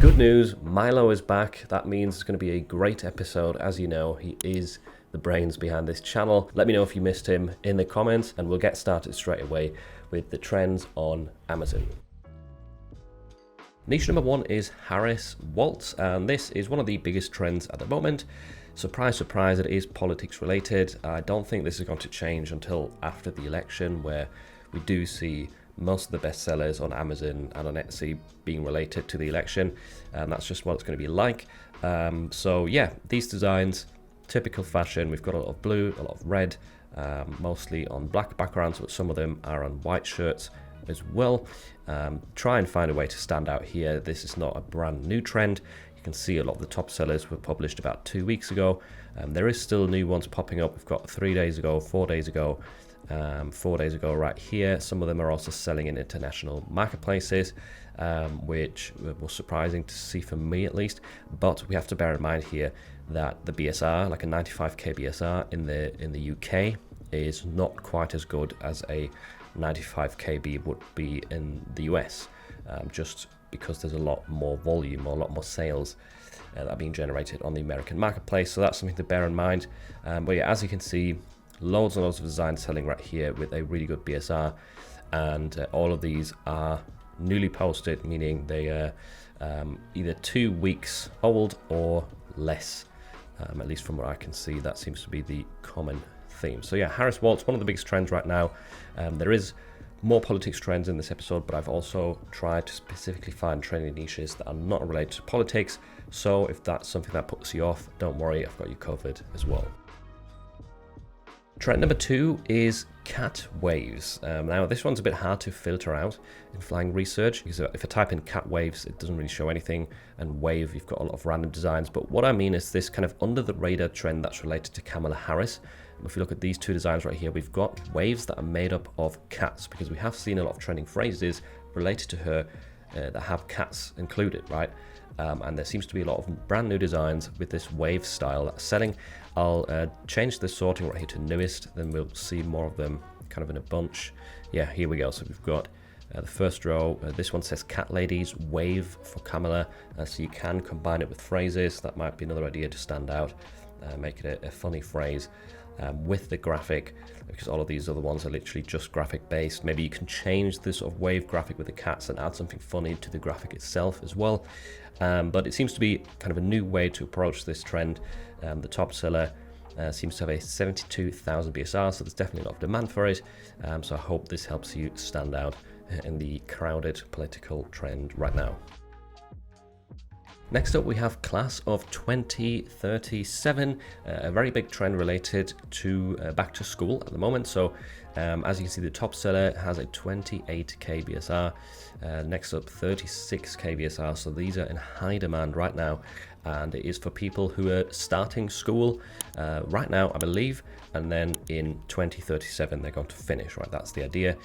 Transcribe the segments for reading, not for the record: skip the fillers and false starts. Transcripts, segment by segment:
Good news, Milo is back. That means it's going to be a great episode. As you know, he is the brains behind this channel. Let me know if you missed him in the comments, and we'll get started straight away with the trends on Amazon. Niche number one is Harris Waltz, and this is one of the biggest trends at the moment. Surprise, surprise, it is politics related. I don't think this is going to change until after the election, where we do see most of the bestsellers on Amazon and on Etsy being related to the election, and that's just what it's going to be like. So yeah, these designs, typical fashion. We've got a lot of blue, a lot of red, mostly on black backgrounds, but some of them are on white shirts as well. Try and find a way to stand out here. This is not a brand new trend. You can see a lot of the top sellers were published about 2 weeks ago. There is still new ones popping up. We've got 3 days ago, 4 days ago, 4 days ago right here. Some of them are also selling in international marketplaces, which was surprising to see for me at least. But we have to bear in mind here that the BSR, like a 95k BSR in the UK, is not quite as good as a 95kb would be in the US, just because there's a lot more volume or a lot more sales that are being generated on the American marketplace. So that's something to bear in mind. But yeah, as you can see, loads and loads of designs selling right here with a really good BSR, and all of these are newly posted, meaning they are either 2 weeks old or less. At least from what I can see, that seems to be the common theme. So yeah, Harris Waltz, one of the biggest trends right now. There is more politics trends in this episode, but I've also tried to specifically find trending niches that are not related to politics. So if that's something that puts you off, don't worry, I've got you covered as well. Trend number two is cat waves. Now this one's a bit hard to filter out in flying research, because if I type in cat waves, it doesn't really show anything, and wave, you've got a lot of random designs. But what I mean is this kind of under the radar trend that's related to Kamala Harris. If you look at these two designs right here, we've got waves that are made up of cats, because we have seen a lot of trending phrases related to her that have cats included, right? And there seems to be a lot of brand new designs with this wave style that's selling. I'll change the sorting right here to newest, then we'll see more of them kind of in a bunch. Yeah, here we go. So we've got the first row. This one says cat ladies wave for Kamala, so you can combine it with phrases. That might be another idea to stand out, make it a funny phrase with the graphic, because all of these other ones are literally just graphic based. Maybe you can change this sort of wave graphic with the cats and add something funny to the graphic itself as well. But it seems to be kind of a new way to approach this trend. The top seller seems to have a 72,000 BSR, so there's definitely a lot of demand for it. So I hope this helps you stand out in the crowded political trend right now. Next up, we have Class of 2037, a very big trend related to back to school at the moment. So as you can see, the top seller has a 28k BSR, next up 36k BSR. So these are in high demand right now, and it is for people who are starting school right now, I believe, and then in 2037 they're going to finish, right? That's the idea.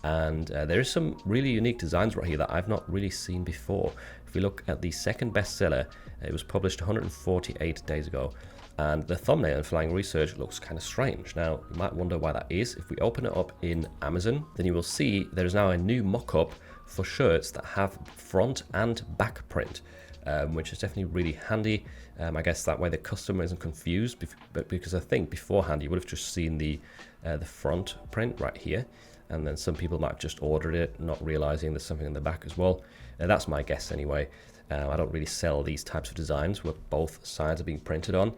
And there is some really unique designs right here that I've not really seen before. If we look at the second bestseller, it was published 148 days ago, and the thumbnail in Flying Research looks kind of strange. Now, you might wonder why that is. If we open it up in Amazon, then you will see there is now a new mock-up for shirts that have front and back print, which is definitely really handy. I guess that way the customer isn't confused, because I think beforehand you would have just seen the front print right here, and then some people might have just ordered it, not realizing there's something in the back as well. That's my guess anyway. I don't really sell these types of designs where both sides are being printed on,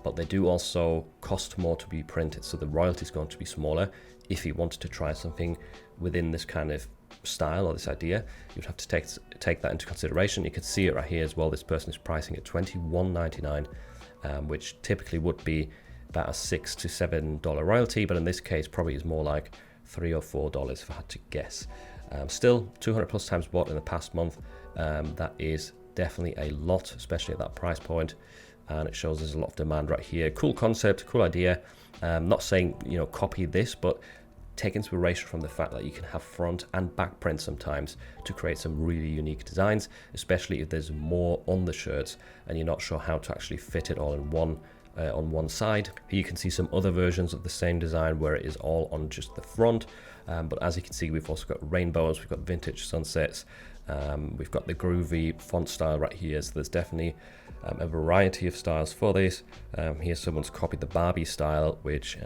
but they do also cost more to be printed, so the royalty is going to be smaller. If you wanted to try something within this kind of style or this idea, you'd have to take that into consideration. You can see it right here as well. This person is pricing at $21.99, which typically would be about a $6 to $7 royalty, but in this case probably is more like $3 or $4 if I had to guess. Still 200 plus times bought in the past month. That is definitely a lot, especially at that price point, and it shows there's a lot of demand right here. Cool concept, cool idea. Not saying, copy this, but take inspiration from the fact that you can have front and back print sometimes to create some really unique designs, especially if there's more on the shirts and you're not sure how to actually fit it all in one on one side. Here you can see some other versions of the same design where it is all on just the front, but as you can see, we've also got rainbows, we've got vintage sunsets, We've got the groovy font style right here, so there's definitely a variety of styles for this. Here someone's copied the Barbie style, which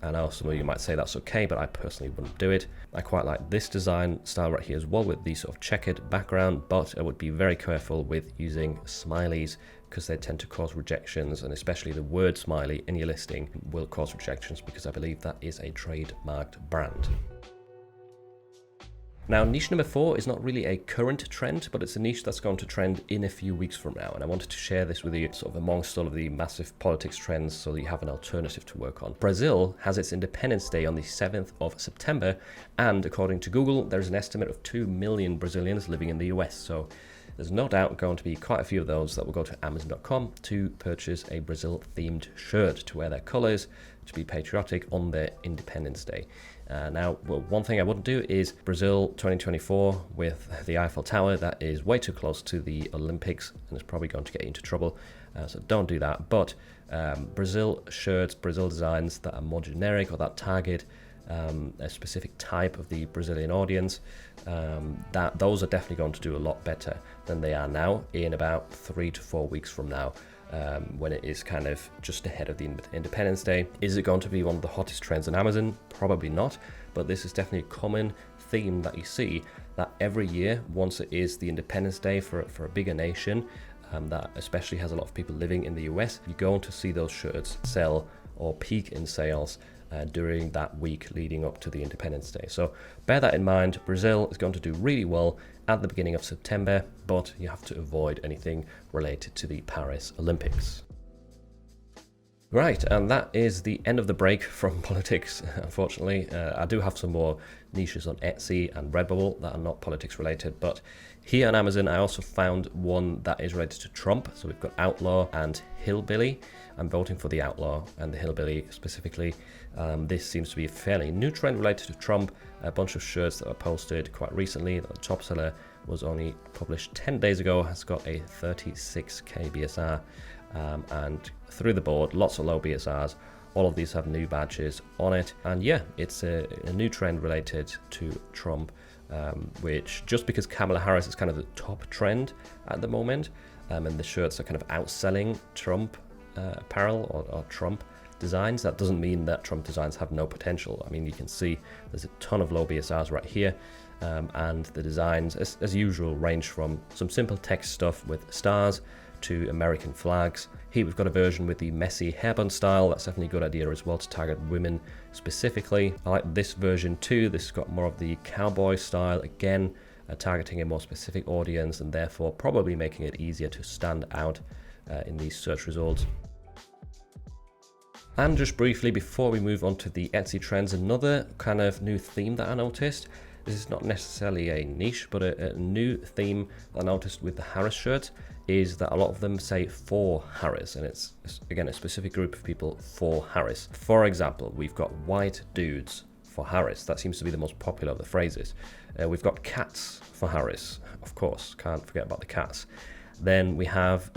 I know some of you might say that's okay, but I personally wouldn't do it. I quite like this design style right here as well, with the sort of checkered background, but I would be very careful with using smileys, because they tend to cause rejections, and especially the word smiley in your listing will cause rejections, because I believe that is a trademarked brand. Now, niche number 4 is not really a current trend, but it's a niche that's going to trend in a few weeks from now. And I wanted to share this with you sort of amongst all of the massive politics trends so that you have an alternative to work on. Brazil has its Independence Day on the 7th of September. And according to Google, there's an estimate of 2 million Brazilians living in the US. So there's no doubt going to be quite a few of those that will go to Amazon.com to purchase a Brazil-themed shirt to wear their colours, to be patriotic on their Independence Day. Now, one thing I wouldn't do is Brazil 2024 with the Eiffel Tower. That is way too close to the Olympics and it's probably going to get you into trouble. So don't do that. But Brazil shirts, Brazil designs that are more generic or that target a specific type of the Brazilian audience, those are definitely going to do a lot better than they are now in about 3 to 4 weeks from now. When it is kind of just ahead of the Independence Day. Is it going to be one of the hottest trends on Amazon? Probably not, but this is definitely a common theme that you see, that every year, once it is the Independence Day for a bigger nation, that especially has a lot of people living in the US, you're going to see those shirts sell or peak in sales during that week leading up to the Independence Day. So bear that in mind. Brazil is going to do really well at the beginning of September, but you have to avoid anything related to the Paris Olympics. Right, and that is the end of the break from politics, unfortunately. I do have some more niches on Etsy and Redbubble that are not politics related, but here on Amazon I also found one that is related to Trump. So we've got Outlaw and Hillbilly. I'm voting for the Outlaw and the Hillbilly specifically. This seems to be a fairly new trend related to Trump. A bunch of shirts that were posted quite recently. The top seller was only published 10 days ago, has got a 36k BSR, and through the board, lots of low BSRs. All of these have new badges on it, and yeah, it's a new trend related to Trump, which just because Kamala Harris is kind of the top trend at the moment, and the shirts are kind of outselling Trump apparel or Trump designs, that doesn't mean that Trump designs have no potential. I mean, you can see there's a ton of low BSRs right here, and the designs, as usual, range from some simple text stuff with stars to American flags. Here we've got a version with the messy hairband style. That's definitely a good idea as well to target women specifically. I like this version too. This has got more of the cowboy style, again targeting a more specific audience and therefore probably making it easier to stand out in these search results. And just briefly before we move on to the Etsy trends, another kind of new theme that I noticed. This is not necessarily a niche, but a new theme that I noticed with the Harris shirts is that a lot of them say for Harris, and it's again a specific group of people for Harris. For example, we've got white dudes for Harris. That seems to be the most popular of the phrases. We've got cats for Harris, of course, can't forget about the cats. Then we have,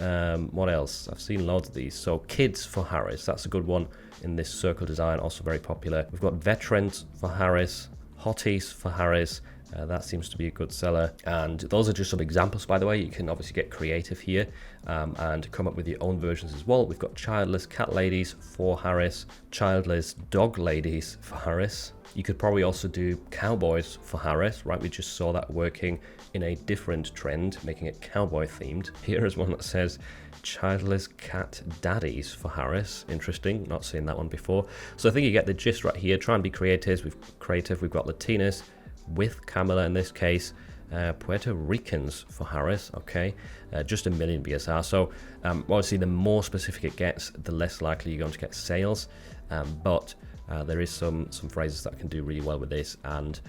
what else? I've seen loads of these. So kids for Harris, that's a good one in this circle design, also very popular. We've got veterans for Harris, hotties for Harris. That seems to be a good seller. And those are just some examples, by the way. You can obviously get creative here and come up with your own versions as well. We've got childless cat ladies for Harris, childless dog ladies for Harris. You could probably also do cowboys for Harris, right? We just saw that working in a different trend, making it cowboy themed. Here is one that says childless cat daddies for Harris. Interesting, not seen that one before. So I think you get the gist right here. Try and be creative. We've got Latinas with Kamala in this case, Puerto Ricans for Harris, okay, just 1 million BSR. So obviously the more specific it gets, the less likely you're going to get sales, but there is some phrases that can do really well with this, and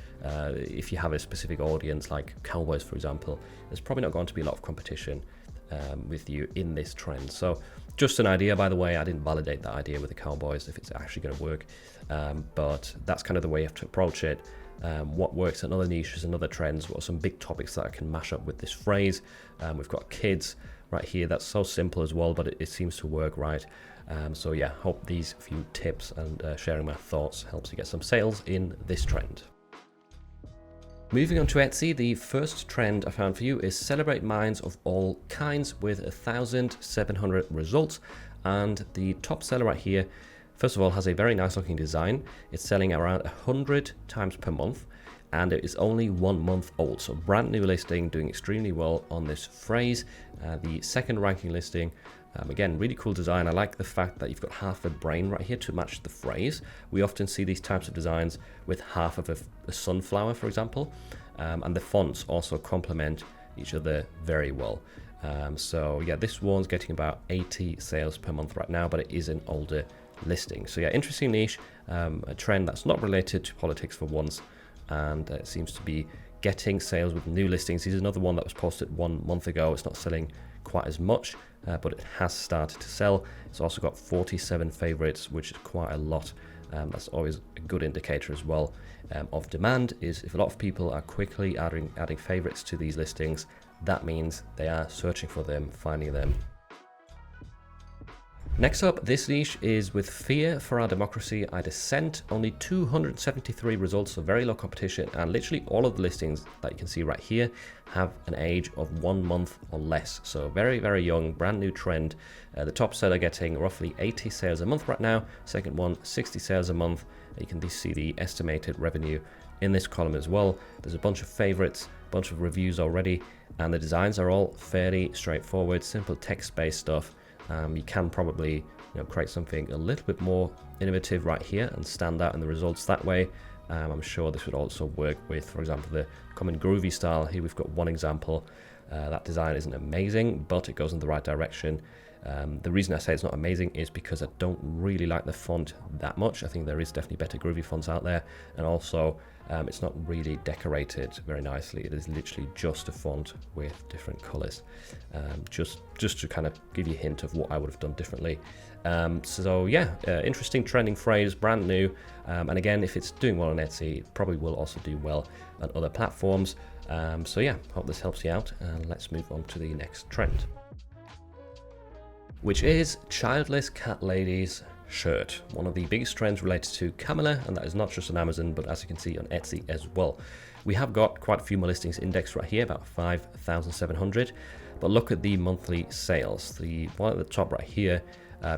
if you have a specific audience like cowboys, for example, there's probably not going to be a lot of competition with you in this trend. So just an idea, by the way. I didn't validate that idea with the cowboys if it's actually going to work, but that's kind of the way you have to approach it. What works in other niches and other trends, what are some big topics that I can mash up with this phrase. We've got kids right here. That's so simple as well, but it seems to work right. So yeah, hope these few tips and sharing my thoughts helps you get some sales in this trend. Moving on to Etsy, the first trend I found for you is celebrate minds of all kinds with 1,700 results. And the top seller right here, first of all, has a very nice looking design. It's selling around 100 times per month, and it is only 1 month old. So brand new listing, doing extremely well on this phrase. The second ranking listing, again, really cool design. I like the fact that you've got half a brain right here to match the phrase. We often see these types of designs with half of a sunflower, for example, and the fonts also complement each other very well. So yeah, this one's getting about 80 sales per month right now, but it is an older listing. So yeah, interesting niche, a trend that's not related to politics for once, and it seems to be getting sales with new listings. This is another one that was posted 1 month ago. It's not selling quite as much, but it has started to sell. It's also got 47 favorites, which is quite a lot. That's always a good indicator as well of demand. Is if a lot of people are quickly adding favorites to these listings, that means they are searching for them, finding them. Next up, this niche is with Fear for Our Democracy, I Dissent. Only 273 results, so very low competition, and literally all of the listings that you can see right here have an age of 1 month or less. So very, very young, brand new trend. The top seller getting roughly 80 sales a month right now. Second one, 60 sales a month. You can see the estimated revenue in this column as well. There's a bunch of favorites, a bunch of reviews already, and the designs are all fairly straightforward, simple text-based stuff. You can probably create something a little bit more innovative right here and stand out in the results that way. I'm sure this would also work with, for example, the common groovy style. Here we've got one example. That design isn't amazing, but it goes in the right direction. The reason I say it's not amazing is because I don't really like the font that much. I think there is definitely better groovy fonts out there, and also it's not really decorated very nicely. It is literally just a font with different colors, just to kind of give you a hint of what I would have done differently. So yeah, interesting trending phrase, brand new, and again, if it's doing well on Etsy, it probably will also do well on other platforms. So yeah, hope this helps you out, and let's move on to the next trend, which is childless cat ladies shirt, one of the biggest trends related to Kamala, and that is not just on Amazon, but as you can see on Etsy as well. We have got quite a few more listings indexed right here, about 5,700, but look at the monthly sales. The one at the top right here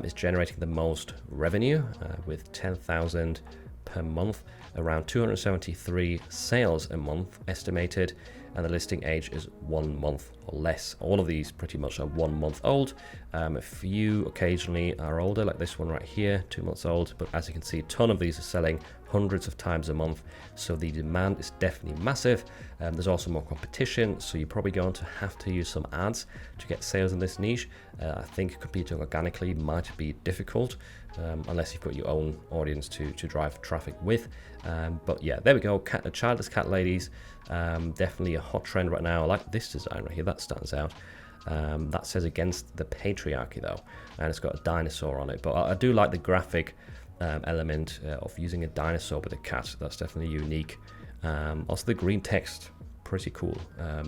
is generating the most revenue with 10,000 per month, around 273 sales a month estimated, and the listing age is 1 month or less. All of these pretty much are 1 month old. A few occasionally are older, like this one right here, 2 months old, but as you can see, a ton of these are selling hundreds of times a month, so the demand is definitely massive. There's also more competition, so you're probably going to have to use some ads to get sales in this niche. I think competing organically might be difficult, unless you've got your own audience to drive traffic with. But yeah, there we go, childless cat ladies, definitely a hot trend right now. I like this design right here, that stands out. That says against the patriarchy though, and it's got a dinosaur on it, but I do like the graphic element of using a dinosaur with a cat. That's definitely unique. Also the green text, pretty cool.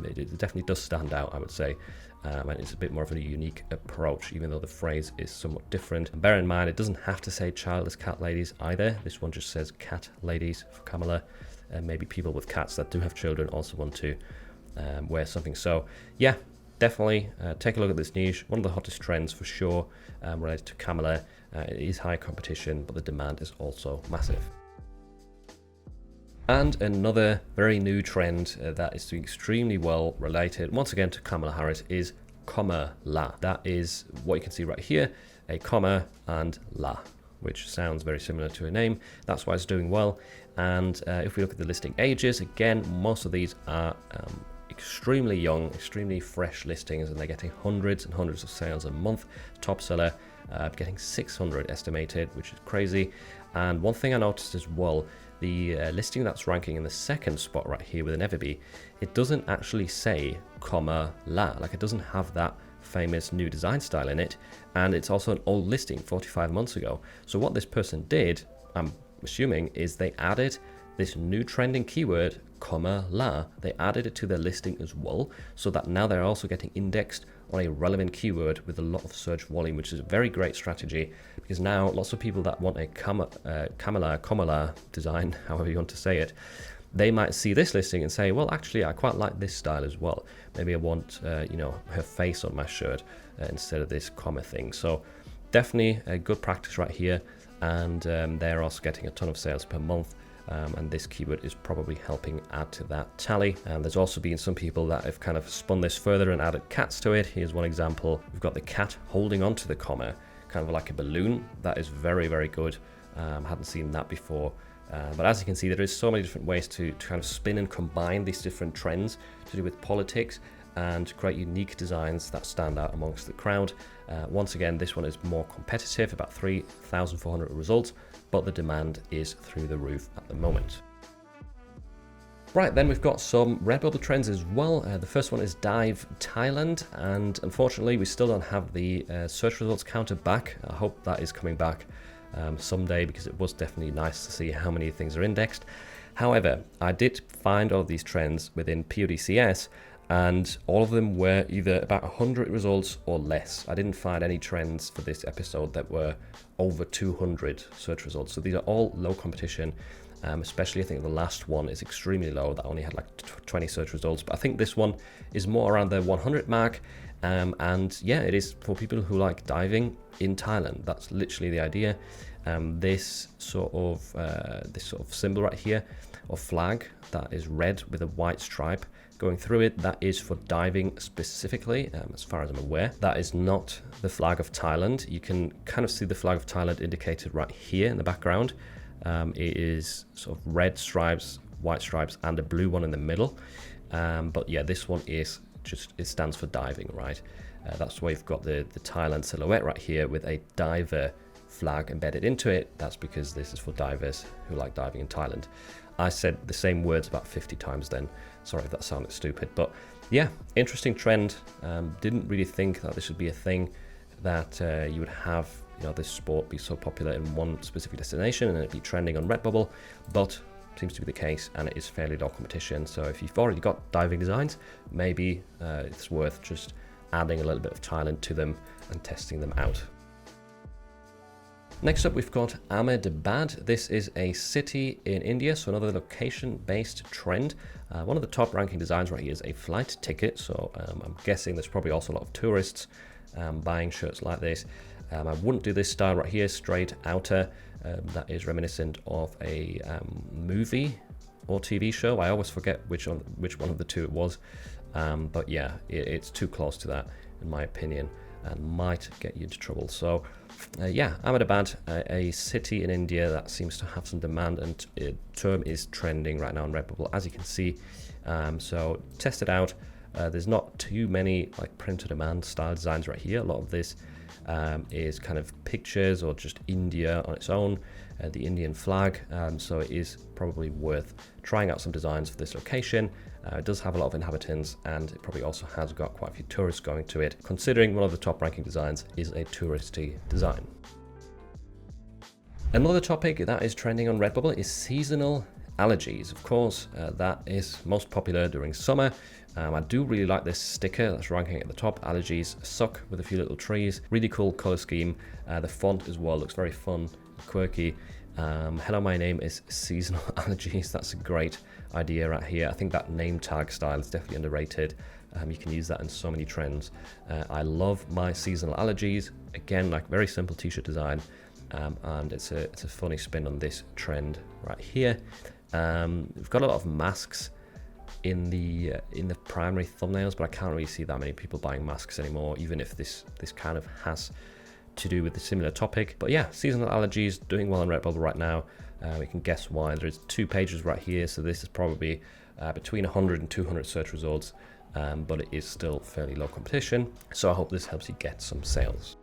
It definitely does stand out, I would say, and it's a bit more of a unique approach, even though the phrase is somewhat different. Bear in mind, it doesn't have to say childless cat ladies either. This one just says cat ladies for Kamala, and maybe people with cats that do have children also want to wear something. So yeah, definitely take a look at this niche. One of the hottest trends for sure related to Kamala. It is high competition, but the demand is also massive. And another very new trend that is doing extremely well related, once again, to Kamala Harris is comma la. That is what you can see right here, a comma and la, which sounds very similar to a name. That's why it's doing well. And if we look at the listing ages, again, most of these are extremely young, extremely fresh listings, and they're getting hundreds and hundreds of sales a month. Top seller getting 600 estimated, which is crazy. And one thing I noticed as well, the listing that's ranking in the second spot right here with an Everbee, it doesn't actually say comma la, like it doesn't have that famous new design style in it, and it's also an old listing 45 months ago. So what this person did, I'm assuming, is they added this new trending keyword comma la. They added it to their listing as well, so that now they're also getting indexed on a relevant keyword with a lot of search volume, which is a very great strategy, because now lots of people that want a Kamala design, however you want to say it, they might see this listing and say, well, actually, I quite like this style as well. Maybe I want, her face on my shirt instead of this comma thing. So definitely a good practice right here. And they're also getting a ton of sales per month. And this keyword is probably helping add to that tally. And there's also been some people that have kind of spun this further and added cats to it. Here's one example. We've got the cat holding onto the comma, kind of like a balloon. That is very, very good. Hadn't seen that before. But as you can see, there is so many different ways to kind of spin and combine these different trends to do with politics and create unique designs that stand out amongst the crowd. Once again, this one is more competitive, about 3,400 results, but the demand is through the roof at the moment. Right, then we've got some Redbubble trends as well. The first one is Dive Thailand, and unfortunately we still don't have the search results counter back. I hope that is coming back someday, because it was definitely nice to see how many things are indexed. However, I did find all of these trends within PODCS, and all of them were either about 100 results or less. I didn't find any trends for this episode that were over 200 search results. So these are all low competition, especially I think the last one is extremely low. That only had like 20 search results, but I think this one is more around the 100 mark. And yeah, it is for people who like diving in Thailand. That's literally the idea. This sort of symbol right here, or flag, that is red with a white stripe going through it, that is for diving specifically, as far as I'm aware. That is not the flag of Thailand. You can kind of see the flag of Thailand indicated right here in the background. It is sort of red stripes, white stripes, and a blue one in the middle. But yeah, this one is just, it stands for diving, right? That's why you've got the Thailand silhouette right here with a diver flag embedded into it. That's because this is for divers who like diving in Thailand. I said the same words about 50 times then. Sorry if that sounded stupid, but yeah, interesting trend. Didn't really think that this would be a thing, that you would have, this sport be so popular in one specific destination and it'd be trending on Redbubble, but seems to be the case, and it is fairly low competition. So if you've already got diving designs, maybe it's worth just adding a little bit of Thailand to them and testing them out. Next up, we've got Ahmedabad. This is a city in India, so another location-based trend. One of the top ranking designs right here is a flight ticket, so I'm guessing there's probably also a lot of tourists buying shirts like this. I wouldn't do this style right here, straight outer. That is reminiscent of a movie or TV show. I always forget which one of the two it was, but yeah, it's too close to that in my opinion, and might get you into trouble. So yeah, Ahmedabad, a city in India that seems to have some demand, and term is trending right now on Redbubble, as you can see. So test it out. There's not too many like print to demand style designs right here. A lot of this is kind of pictures or just India on its own, the Indian flag. So it is probably worth trying out some designs for this location. It does have a lot of inhabitants, and it probably also has got quite a few tourists going to it, considering one of the top ranking designs is a touristy design. Another topic that is trending on Redbubble is seasonal allergies. Of course, that is most popular during summer. I do really like this sticker that's ranking at the top. Allergies suck, with a few little trees. Really cool color scheme. The font as well looks very fun, quirky. Hello, my name is Seasonal Allergies. That's a great idea right here. I think that name tag style is definitely underrated. You can use that in so many trends. I love my seasonal allergies. Again, like very simple t-shirt design, and it's a funny spin on this trend right here. We've got a lot of masks in the primary thumbnails, but I can't really see that many people buying masks anymore, even if this kind of has to do with the similar topic. But yeah, seasonal allergies doing well on Redbubble right now. We can guess why. There's 2 pages right here, so this is probably between 100 and 200 search results, but it is still fairly low competition, so I hope this helps you get some sales.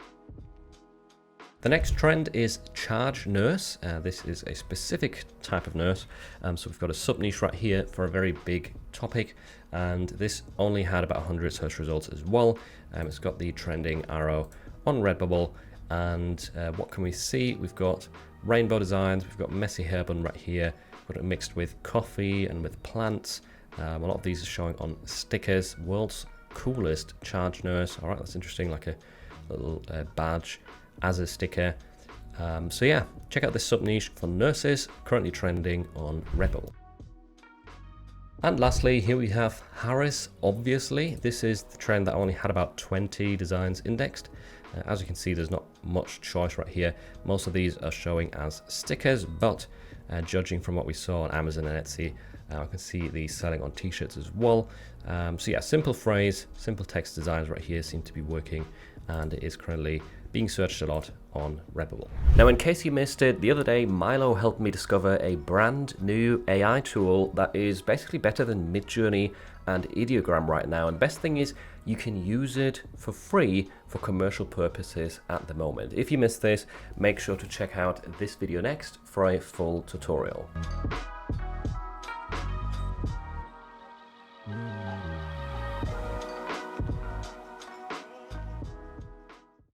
The next trend is charge nurse. This is a specific type of nurse, so we've got a sub niche right here for a very big topic, and this only had about 100 search results as well. It's got the trending arrow on Redbubble, and what can we see? We've got rainbow designs, we've got messy hair bun right here, we've got it mixed with coffee and with plants. A lot of these are showing on stickers. World's coolest charge nurse. All right, that's interesting, like a little badge as a sticker. So yeah, check out this sub niche for nurses, currently trending on Redbubble. And lastly, here we have Harris. Obviously, this is the trend that only had about 20 designs indexed. As you can see, there's not much choice right here. Most of these are showing as stickers, but judging from what we saw on Amazon and Etsy, I can see these selling on t-shirts as well. So yeah, simple phrase, simple text designs right here seem to be working, and it is currently being searched a lot on Redbubble. Now, in case you missed it, the other day Milo helped me discover a brand new AI tool that is basically better than Midjourney and Ideogram right now. And best thing is you can use it for free for commercial purposes at the moment. If you missed this, make sure to check out this video next for a full tutorial.